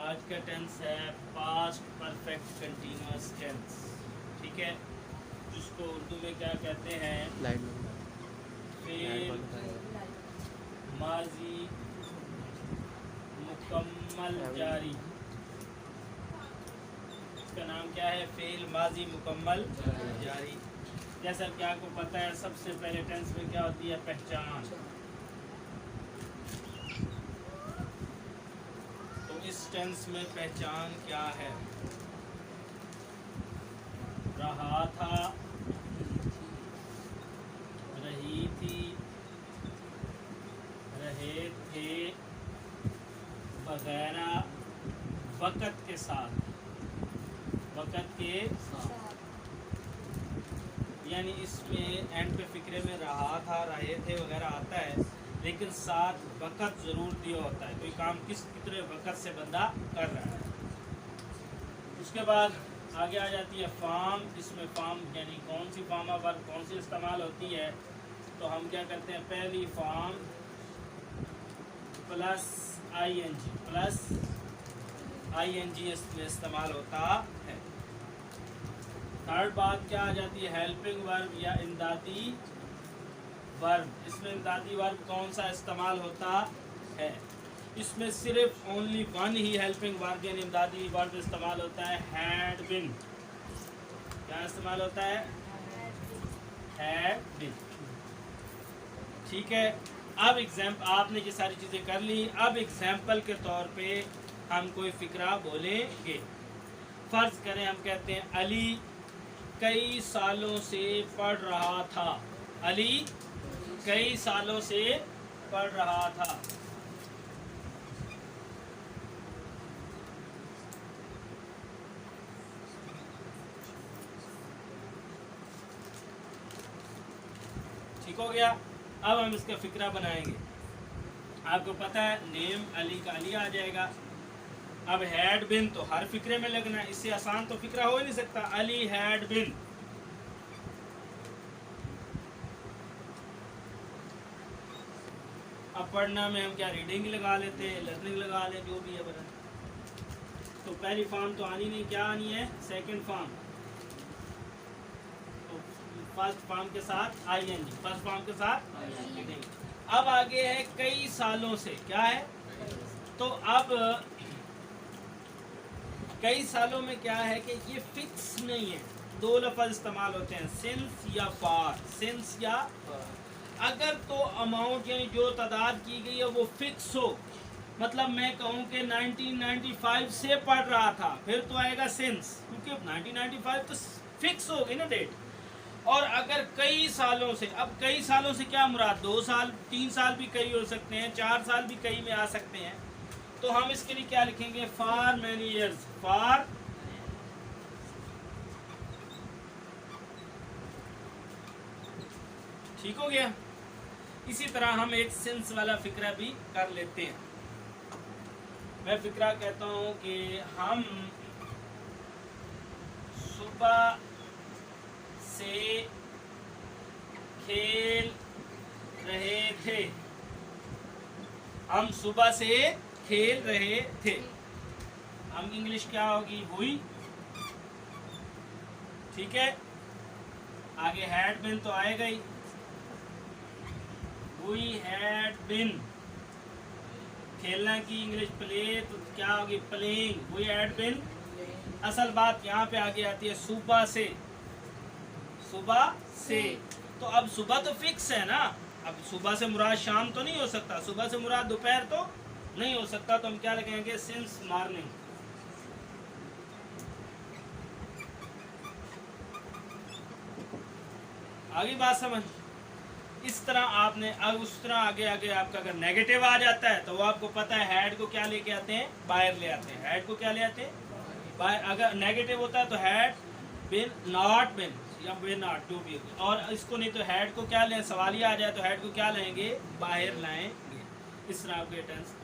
आज का टेंस है पास्ट परफेक्ट कंटीन्यूअस टेंस। ठीक है, जिसको उर्दू में क्या कहते हैं? फेल माजी मुकम्मल जारी। इसका नाम क्या है? फेल माजी मुकम्मल जारी। जैसा कि आपको पता है, सबसे पहले टेंस में क्या होती है? पहचान। इस टेंस में पहचान क्या है? रहा था, रही थी, रहे थे वगैरह वक़्त के साथ। वक़्त के साथ यानी इसमें एंड पे फिक्रे में रहा था, रहे थे वगैरह आता है, लेकिन साथ वक़्त ज़रूर दिया होता है। कोई काम किस कितने वक़्त से बंदा कर रहा है। उसके बाद आगे आ जाती है फार्म। इसमें फार्म यानी कौन सी फार्म वर्ब कौन सी इस्तेमाल होती है? तो हम क्या करते हैं? पहली फार्म प्लस आईएनजी इसमें इस्तेमाल होता है। थर्ड बात क्या आ जाती है? हेल्पिंग वर्ब या इमदादी वर्ब। इसमें इमदादी वर्ब कौन सा इस्तेमाल होता है? इसमें सिर्फ ओनली वन ही हेल्पिंग वर्ब यानी इमदादी वर्ब इस्तेमाल होता है, हैड बिन। क्या इस्तेमाल होता है? Had been. ठीक है, अब आपने ये सारी चीज़ें कर ली। अब एग्जाम्पल के तौर पे हम कोई फिक्रा बोलेंगे। फर्ज करें हम कहते हैं अली कई सालों से पढ़ रहा था। अली कई सालों से पढ़ रहा था। ठीक हो गया। अब हम इसका फिक्रा बनाएंगे। आपको पता है नेम अली का अली आ जाएगा। अब हैड बिन तो हर फिक्रे में लगना है, इससे आसान तो फिक्रा हो ही नहीं सकता। Ali had been. अब पढ़ना में हम क्या रीडिंग लगा लेते हैं, लर्निंग लगा लें, जो भी है बना। तो पहली फॉर्म तो आनी नहीं, क्या आनी है? Second form. तो फर्स्ट फॉर्म के साथ आईएनजी, फर्स्ट फॉर्म के साथ रीडिंग। अब आगे है कई सालों से। क्या है? तो अब कई सालों में क्या है कि ये फिक्स नहीं है। दो लफ्ज़ इस्तेमाल होते हैं, सिंस या फार। सिंस या अगर तो अमाउंट यानी जो तादाद की गई है वो फिक्स हो, मतलब मैं कहूँ कि 1995 से पढ़ रहा था, फिर तो आएगा सिंस, क्योंकि 1995 तो फिक्स हो गई ना डेट। और अगर कई सालों से, अब कई सालों से क्या मुराद? 2 साल 3 साल भी कई हो सकते हैं, 4 साल भी कई में आ सकते हैं। तो हम इसके लिए क्या लिखेंगे? For many years. फॉर ठीक हो गया। इसी तरह हम एक सिंस वाला फिक्रा भी कर लेते हैं। मैं फिक्रा कहता हूं कि हम सुबह से खेल रहे थे। हम सुबह से खेल रहे थे। हम इंग्लिश क्या होगी? हुई। ठीक है, आगे हैड बिन तो आएगा ही। We had been। खेलना की इंग्लिश प्ले, तो क्या होगी? प्लेइंग। We had been। असल बात यहाँ पे आगे आती है सुबह से। सुबह से, तो अब सुबह तो फिक्स है ना। अब सुबह से मुराद शाम तो नहीं हो सकता, सुबह से मुराद दोपहर तो नहीं हो सकता। तो हम क्या लिखेंगे? Since morning. आगे बात समझ। इस तरह आपने, अब उस तरह आगे आगे आपका अगर नेगेटिव आ जाता है तो वो आपको पता है हैड को क्या लेके आते हैं? बाहर ले आते हैं। हैड को क्या ले आते हैं? बाहर। अगर नेगेटिव होता है तो हैड बिन, नॉट बिन या बिन नॉट, जो भी। और इसको नहीं तो हैड को क्या लें? सवाल ही आ जाए तो हैड को क्या लेंगे? बाहर लाएंगे। इस तरह आपके टेंस